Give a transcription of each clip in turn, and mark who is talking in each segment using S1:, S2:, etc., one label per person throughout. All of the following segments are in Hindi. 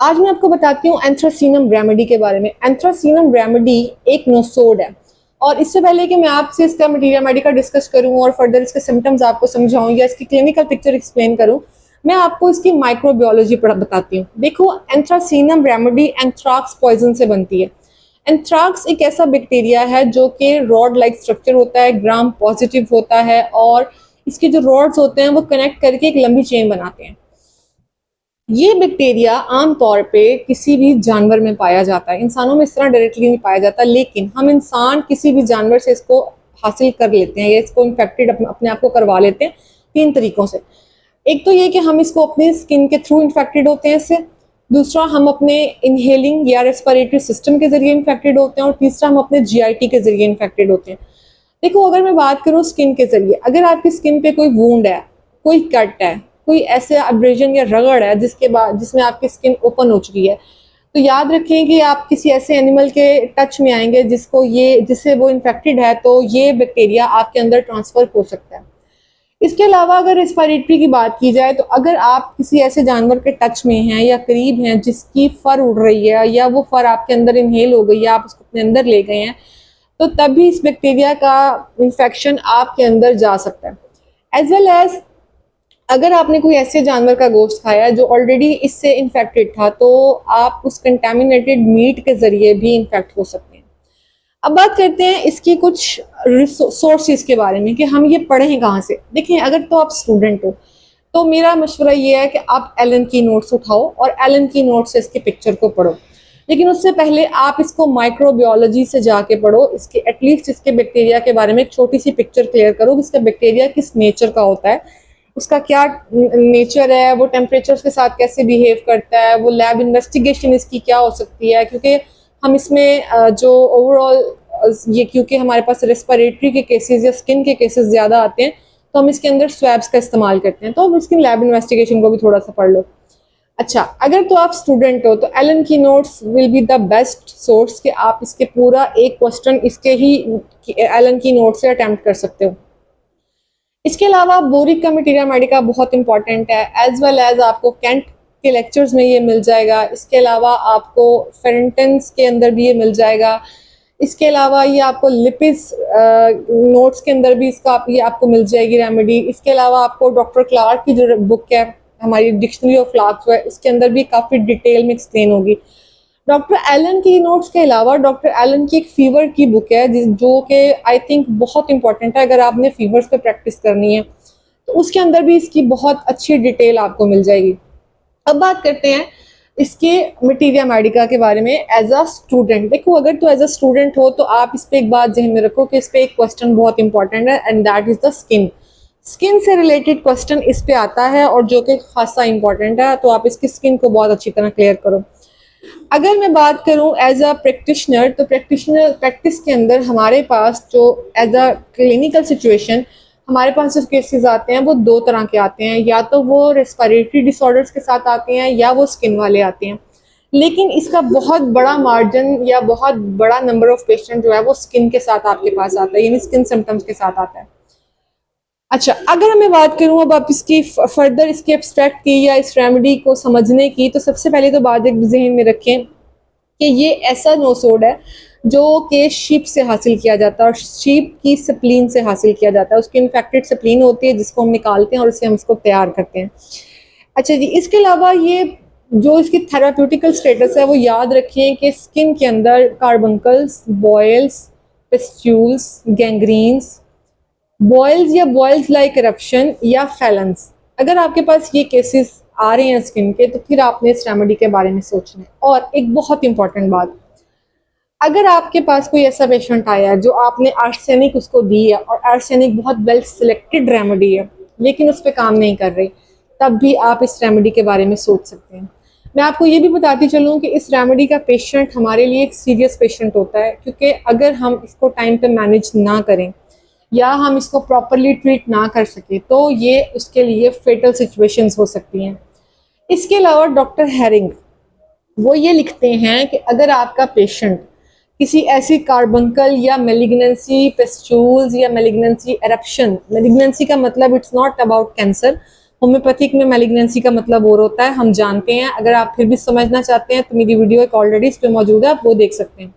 S1: आज मैं आपको बताती हूँ एंथ्रासीनम रेमेडी के बारे में। एंथ्रासीनम रेमेडी एक नोसोड है और इससे पहले कि मैं आपसे इसका मटीरियल मेडिका डिस्कस करूँ और फर्दर इसके सिम्टम्स आपको समझाऊँ या इसकी क्लिनिकल पिक्चर एक्सप्लेन करूँ, मैं आपको इसकी माइक्रोबायोलॉजी बताती हूँ। देखो, एंथ्रासीनम रेमेडी एंथ्राक्स पॉइजन से बनती है। एंथ्राक्स एक ऐसा बैक्टीरिया है जो कि रॉड लाइक स्ट्रक्चर होता है, ग्राम पॉजिटिव होता है और इसके जो रॉड्स होते हैं वो कनेक्ट करके एक लंबी चेन बनाते हैं। ये बैक्टीरिया आमतौर पे किसी भी जानवर में पाया जाता है, इंसानों में इस तरह डायरेक्टली नहीं पाया जाता, लेकिन हम इंसान किसी भी जानवर से इसको हासिल कर लेते हैं या इसको इन्फेक्टेड अपने आप को करवा लेते हैं 3 तरीकों से। एक तो ये कि हम इसको अपनी स्किन के थ्रू इन्फेक्टेड होते हैं इससे, दूसरा हम अपने इनहेलिंग या रेस्पिरेटरी सिस्टम के जरिए इन्फेक्टेड होते हैं और तीसरा हम अपने जीआईटी के जरिए इन्फेक्टेड होते हैं। देखो, अगर मैं बात करूँ स्किन के जरिए, अगर आपकी स्किन पे कोई वूंड है, कोई कट है, कोई ऐसे अब्रेजन या रगड़ है जिसमें आपकी स्किन ओपन हो चुकी है, तो याद रखें कि आप किसी ऐसे एनिमल के टच में आएंगे जिससे वो इन्फेक्टेड है, तो ये बैक्टीरिया आपके अंदर ट्रांसफर हो सकता है। इसके अलावा अगर रेस्पिरेटरी की बात की जाए, तो अगर आप किसी ऐसे जानवर के टच में हैं या करीब हैं जिसकी फर उड़ रही है या वो फर आपके अंदर इनहेल हो गई है, आप उसको अपने अंदर ले गए हैं, तो तब भी इस बैक्टीरिया का इन्फेक्शन आपके अंदर जा सकता है। एज वेल एज अगर आपने कोई ऐसे जानवर का गोश्त खाया है जो ऑलरेडी इससे इन्फेक्टेड था, तो आप उस कंटेमिनेटेड मीट के जरिए भी इन्फेक्ट हो सकते हैं। अब बात करते हैं इसकी कुछ सोर्सेज के बारे में कि हम ये पढ़ें कहाँ से। देखिए, अगर तो आप स्टूडेंट हो तो मेरा मशवरा ये है कि आप एलन की नोट्स उठाओ और एलन की नोट्स से इसके पिक्चर को पढ़ो, लेकिन उससे पहले आप इसको माइक्रोबायोलॉजी से जाके पढ़ो, इसके एटलीस्ट इसके बैक्टीरिया के बारे में एक छोटी सी पिक्चर क्लियर करो कि इसका बैक्टीरिया किस नेचर का होता है, उसका क्या नेचर है, वो टेम्परेचर के साथ कैसे बिहेव करता है, वो लैब इन्वेस्टिगेशन इसकी क्या हो सकती है। क्योंकि हम इसमें जो ओवरऑल ये, क्योंकि हमारे पास रेस्पिरेटरी के केसेस या स्किन के केसेस ज़्यादा आते हैं, तो हम इसके अंदर स्वैब्स का इस्तेमाल करते हैं, तो हम इसकी लैब इन्वेस्टिगेशन को भी थोड़ा सा पढ़ लो। अच्छा, अगर तो आप स्टूडेंट हो तो एलन की notes will be the best source कि आप इसके पूरा एक क्वेश्चन इसके ही एलन की नोट से अटेम्प्ट कर सकते हो। इसके अलावा बोरिक का मटीरियल मेडिका बहुत इंपॉर्टेंट है, एज वेल एज आपको कैंट के लेक्चर्स में ये मिल जाएगा। इसके अलावा आपको फेरेंटेंस के अंदर भी ये मिल जाएगा। इसके अलावा ये आपको लिपिड्स नोट्स के अंदर भी ये आपको मिल जाएगी रेमेडी। इसके अलावा आपको डॉक्टर क्लार्क की जो बुक है, हमारी डिक्शनरी ऑफ फ्लावर्स है, इसके अंदर भी काफ़ी डिटेल में एक्सप्लेन होगी। डॉक्टर एलन की नोट्स के अलावा डॉक्टर एलन की एक फीवर की बुक है जो कि आई थिंक बहुत इंपॉर्टेंट है अगर आपने फीवर्स पे प्रैक्टिस करनी है, तो उसके अंदर भी इसकी बहुत अच्छी डिटेल आपको मिल जाएगी। अब बात करते हैं इसके मटीरियल मेडिका के बारे में एज अ स्टूडेंट। देखो, अगर तो एज अ स्टूडेंट हो तो आप इस पर एक बात जहन में रखो कि इस पर एक क्वेश्चन बहुत इंपॉर्टेंट है and that is the skin से रिलेटेड क्वेश्चन इस पे आता है और जो कि खासा इंपॉर्टेंट है, तो आप इसकी स्किन को बहुत अच्छी तरह क्लियर करो। अगर मैं बात करूं एज अ प्रैक्टिशनर, तो प्रैक्टिस के अंदर हमारे पास जो एज अ क्लिनिकल सिचुएशन हमारे पास जो केसेस आते हैं वो 2 तरह के आते हैं, या तो वो रेस्पिरेटरी डिसऑर्डर्स के साथ आते हैं या वो स्किन वाले आते हैं। लेकिन इसका बहुत बड़ा मार्जिन या बहुत बड़ा नंबर ऑफ पेशेंट जो है वो स्किन के साथ आपके पास आता है, यानी स्किन सिम्टम्स के साथ आता है। अच्छा, अगर मैं बात करूं अब आप इसकी फर्दर इसके एब्स्ट्रैक्ट की या इस रेमेडी को समझने की, तो सबसे पहले तो बात एक जहन में रखें कि ये ऐसा नोसोड है जो कि शीप से हासिल किया जाता है और शीप की स्प्लीन से हासिल किया जाता है। उसकी इन्फेक्टेड स्प्लीन होती है जिसको हम निकालते हैं और उससे हम इसको तैयार करते हैं। अच्छा जी, इसके अलावा ये जो इसकी थेराप्यूटिकल स्टेटस है वो याद रखिए कि स्किन के अंदर कार्बंकल्स, बॉयल्स, पिस्ट्यूल्स, गैंग्रीन्स, बॉयल्स या बॉयल्स लाइक इरप्शन या फैलेंस, अगर आपके पास ये केसेस आ रहे हैं स्किन के, तो फिर आपने इस रेमेडी के बारे में सोचना है। और एक बहुत इंपॉर्टेंट बात, अगर आपके पास कोई ऐसा पेशेंट आया है जो आपने आर्सेनिक उसको दी है और आर्सेनिक बहुत वेल सिलेक्टेड रेमेडी है लेकिन उस पर काम नहीं कर रही, तब भी आप इस रेमेडी के बारे में सोच सकते हैं। मैं आपको ये भी बताती चलूँ कि इस रेमेडी का पेशेंट हमारे लिए एक सीरियस पेशेंट होता है, क्योंकि अगर हम इसको टाइम पे मैनेज ना करें या हम इसको प्रॉपरली ट्रीट ना कर सके तो ये उसके लिए फेटल सिचुएशंस हो सकती हैं। इसके अलावा डॉक्टर हेरिंग वो ये लिखते हैं कि अगर आपका पेशेंट किसी ऐसी कार्बंकल या मेलिग्नेंसी, पेस्टूल्स या मेलिग्नेंसी एरप्शन, मेलिग्नेंसी का मतलब it's not about cancer, homeopathic में मैलिग्नेंसी का मतलब और होता है, हम जानते हैं। अगर आप फिर भी समझना चाहते हैं तो मेरी वीडियो एक ऑलरेडी इस पे मौजूद है, आप वो देख सकते हैं।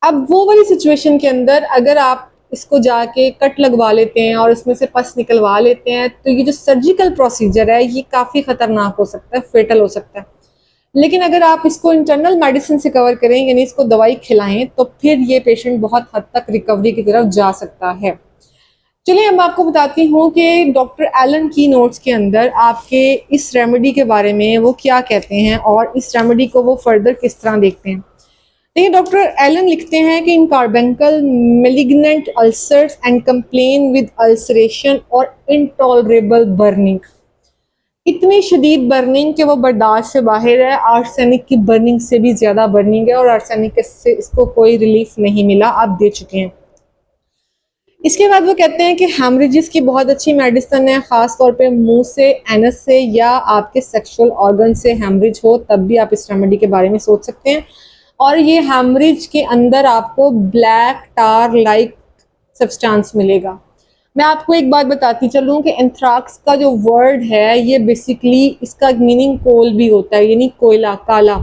S1: अब वो वाली सिचुएशन के अंदर अगर आप इसको जाके कट लगवा लेते हैं और उसमें से पस निकलवा लेते हैं तो ये जो सर्जिकल प्रोसीजर है ये काफ़ी ख़तरनाक हो सकता है, फेटल हो सकता है। लेकिन अगर आप इसको इंटरनल मेडिसिन से कवर करें, यानी इसको दवाई खिलाएं, तो फिर ये पेशेंट बहुत हद तक रिकवरी की तरफ जा सकता है। चलिए अब मैं आपको बताती हूँ कि डॉक्टर एलन की नोट्स के अंदर आपके इस रेमेडी के बारे में वो क्या कहते हैं और इस रेमेडी को वो फर्दर किस तरह देखते हैं। देखिए, डॉक्टर एलन लिखते हैं कि in carbuncle malignant ulcers and complain with ulceration और इनटॉलरेबल बर्निंग, इतनी शदीद बर्निंग कि वो बर्दाश्त से बाहर है। आर्सेनिक की बर्निंग से भी ज़्यादा बर्निंग है और आर्सेनिक से इसको कोई रिलीफ नहीं मिला, आप दे चुके हैं। इसके बाद वो कहते हैं कि हेमरेजेस की बहुत अच्छी मेडिसिन है, ख़ास तौर पे मुंह से, एनस से या आपके सेक्सुअल ऑर्गन से हेमरेज हो तब भी आप इस रेमेडी के बारे में सोच सकते हैं। और ये हेमरेज के अंदर आपको ब्लैक टार लाइक सब्सटेंस मिलेगा। मैं आपको एक बात बताती चलूँ कि एंथ्राक्स का जो वर्ड है ये बेसिकली इसका मीनिंग कोल भी होता है, यानी कोयला, काला।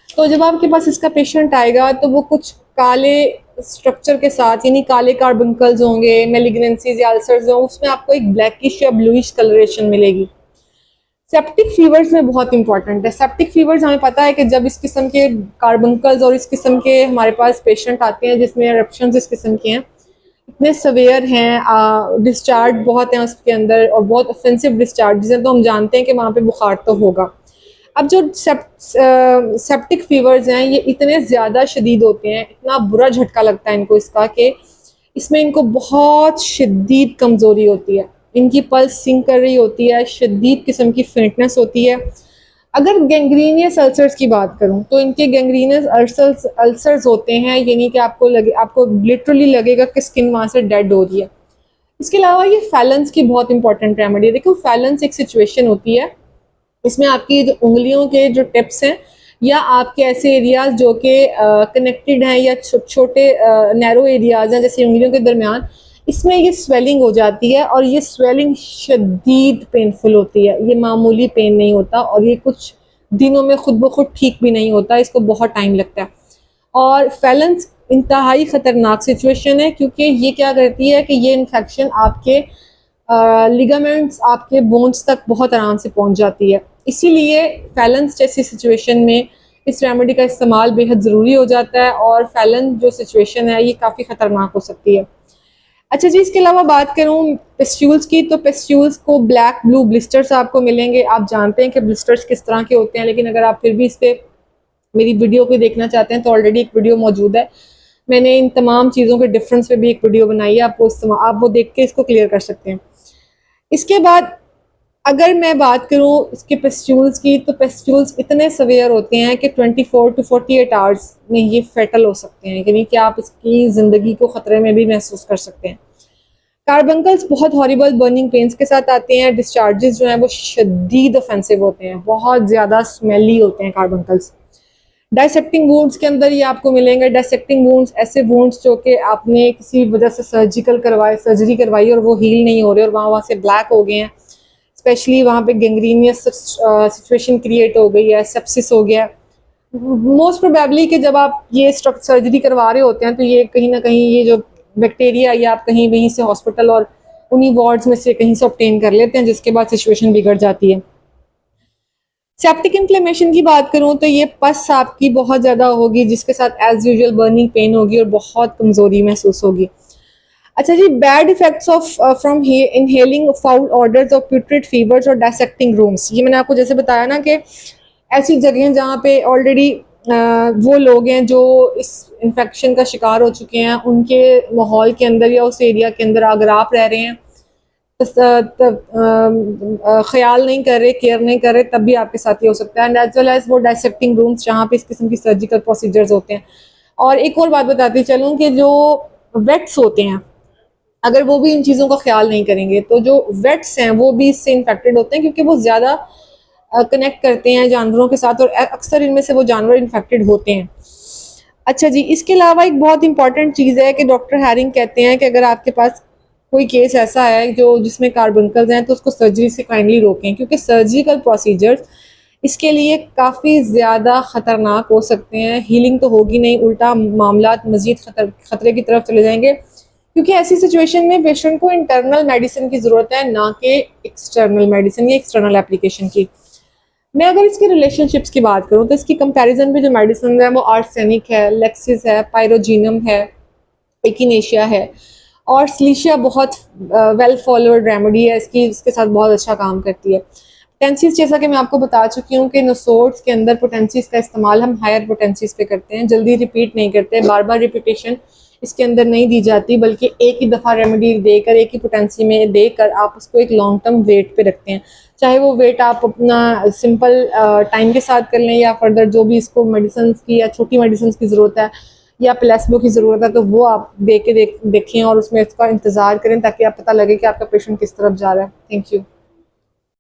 S1: तो जब आपके पास इसका पेशेंट आएगा तो वो कुछ काले स्ट्रक्चर के साथ, यानी काले कार्बंकल्स होंगे, मेलिग्नेंसीज या अल्सर्स होंगे, उसमें आपको एक ब्लैकिश या ब्लूइश कलरेशन मिलेगी। सेप्टिक फीवर्स में बहुत इंपॉर्टेंट है। सेप्टिक फीवर्स हमें पता है कि जब इस किस्म के कार्बंकल्स और इस किस्म के हमारे पास पेशेंट आते हैं जिसमें एरप्शंस इस किस्म के हैं, इतने सवेयर हैं, डिस्चार्ज बहुत हैं उसके अंदर और बहुत ऑफेंसिव डिस्चार्ज हैं, तो हम जानते हैं कि वहाँ पे बुखार तो होगा। अब जो सेप्टिक फीवर्स हैं ये इतने ज़्यादा शदीद होते हैं, इतना बुरा झटका लगता है इनको इसका कि इसमें इनको बहुत शदीद कमज़ोरी होती है, इनकी पल्स सिंक कर रही होती है, शदीद किस्म की फेंटनेस होती है। अगर गैंग्रीनियस अल्सर्स की बात करूं तो इनके गैंग्रीनियस अल्सर्स होते हैं, यानी कि आपको लिटरली लगेगा कि स्किन वहाँ से डेड हो रही है। इसके अलावा ये फैलेंस की बहुत इंपॉर्टेंट रेमेडी है। देखो, फैलेंस एक सिचुएशन होती है, इसमें आपकी जो उंगलियों के जो टिप्स हैं या आपके ऐसे एरियाज जो कि कनेक्टेड हैं या छोटे नैरो एरियाज हैं जैसे उंगलियों के दरमियान, इसमें ये स्वेलिंग हो जाती है और ये स्वेलिंग शदीद पेनफुल होती है। ये मामूली पेन नहीं होता और ये कुछ दिनों में खुद ब खुद ठीक भी नहीं होता, इसको बहुत टाइम लगता है। और फैलेंस इंतहाई ख़तरनाक सिचुएशन है क्योंकि ये क्या करती है कि ये इन्फेक्शन आपके लिगामेंट्स, आपके बोन्स तक बहुत आराम से पहुंच जाती है। इसीलिए फैलेंस जैसी सिचुएशन में इस रेमेडी का इस्तेमाल बेहद ज़रूरी हो जाता है और फैलेंस जो सिचुएशन है ये काफ़ी ख़तरनाक हो सकती है। अच्छा जी, इसके अलावा बात करूँ पेस्ट्यूल्स की, तो पेस्ट्यूल्स को ब्लैक ब्लू ब्लिस्टर्स आपको मिलेंगे। आप जानते हैं कि ब्लिस्टर्स किस तरह के होते हैं, लेकिन अगर आप फिर भी इस पर मेरी वीडियो को देखना चाहते हैं तो ऑलरेडी एक वीडियो मौजूद है, मैंने इन तमाम चीज़ों के डिफरेंस पे भी एक वीडियो बनाई है, आप वो देख के इसको क्लियर कर सकते हैं। इसके बाद अगर मैं बात करूँ इसके पेस्ट्यूल्स की, तो पेस्ट्यूल्स इतने सवेयर होते हैं कि 24 to 48 आवर्स में ये फेटल हो सकते हैं, यानी कि आप इसकी ज़िंदगी को ख़तरे में भी महसूस कर सकते हैं। कार्बंकल्स बहुत हॉरिबल बर्निंग पेन्स के साथ आते हैं। डिस्चार्जेस जो हैं वो शदीद ऑफेंसिव होते हैं, बहुत ज़्यादा स्मेली होते हैं कार्बंकल्स। डाइसेक्टिंग वुंड्स के अंदर ये आपको मिलेंगे। डाइसेक्टिंग वुंड्स ऐसे वुंड्स जो कि आपने किसी वजह से सर्जरी करवाई और वो हील नहीं हो रहे और वहाँ से ब्लैक हो गए हैं, स्पेशली वहाँ पे गैंग्रीनियस सिचुएशन क्रिएट हो गई है, सेप्सिस हो गया। मोस्ट प्रोबेबली कि जब आप ये सर्जरी करवा रहे होते हैं तो ये कहीं ना कहीं ये जो बैक्टीरिया या आप कहीं वहीं से हॉस्पिटल और उन्हीं वार्ड्स में से कहीं से ऑब्टेन कर लेते हैं, जिसके बाद सिचुएशन बिगड़ जाती है। सेप्टिक इन्फ्लेमेशन की बात करूं तो ये पस आपकी बहुत ज़्यादा होगी, जिसके साथ एज यूजुअल बर्निंग पेन होगी और बहुत कमज़ोरी महसूस होगी। अच्छा जी, bad effects of from inhaling foul orders of putrid fevers और डाइसेक्टिंग रूम्स। ये मैंने आपको जैसे बताया ना कि ऐसी जगह जहाँ पे ऑलरेडी वो लोग हैं जो इस इन्फेक्शन का शिकार हो चुके हैं, उनके माहौल के अंदर या उस एरिया के अंदर अगर आप रह रहे हैं ख्याल नहीं कर रहे, केयर नहीं कर रहे, तब भी आपके साथ ये हो सकता है। एंड एज वेल एज वो डाइसेक्टिंग रूम्स जहाँ पे इस किस्म की सर्जिकल प्रोसीजर्स होते हैं। और एक और बात बताती चलूँ कि जो वेट्स होते हैं, अगर वो भी इन चीज़ों का ख्याल नहीं करेंगे तो जो वेट्स हैं वो भी इससे इन्फेक्टेड होते हैं, क्योंकि वो ज़्यादा कनेक्ट करते हैं जानवरों के साथ और अक्सर इनमें से वो जानवर इन्फेक्टेड होते हैं। अच्छा जी, इसके अलावा एक बहुत इंपॉर्टेंट चीज़ है कि डॉक्टर हैरिंग कहते हैं कि अगर आपके पास कोई केस ऐसा है जो जिसमें कार्बंकल्स हैं तो उसको सर्जरी से काइंडली रोकें, क्योंकि सर्जिकल प्रोसीजर्स इसके लिए काफ़ी ज़्यादा ख़तरनाक हो सकते हैं। हीलिंग तो होगी नहीं, उल्टा मामला मज़ीद ख़तरे की तरफ चले जाएंगे, क्योंकि ऐसी सिचुएशन में पेशेंट को इंटरनल मेडिसिन की ज़रूरत है, ना कि एक्सटर्नल मेडिसिन या एक्सटर्नल एप्लीकेशन की। मैं अगर इसके रिलेशनशिप्स की बात करूँ तो इसकी कंपैरिजन में जो मेडिसिन है वो आर्सेनिक है, लेक्सिस है, पायरोजीनम है, एकिनेशिया है, और स्लीशिया बहुत वेल फॉलोड रेमेडी है, इसके साथ बहुत अच्छा काम करती है। पोटेंसीज, जैसा कि मैं आपको बता चुकी हूँ कि नोसोड्स के अंदर पोटेंसीज का इस्तेमाल हम हायर पोटेंसीज पे करते हैं, जल्दी रिपीट नहीं करते, बार बार रिपीटेशन इसके अंदर नहीं दी जाती, बल्कि एक ही दफ़ा रेमेडी देकर, एक ही पोटेंसी में देकर आप उसको एक लॉन्ग टर्म वेट पे रखते हैं। चाहे वो वेट आप अपना सिंपल टाइम के साथ कर लें, या फर्दर जो भी इसको मेडिसिन की या छोटी मेडिसिन की ज़रूरत है या प्लेसबो की ज़रूरत है, तो वो आप देखें और उसमें इसका इंतज़ार करें, ताकि आप पता लगे कि आपका पेशेंट किस तरफ जा रहा है। Thank you.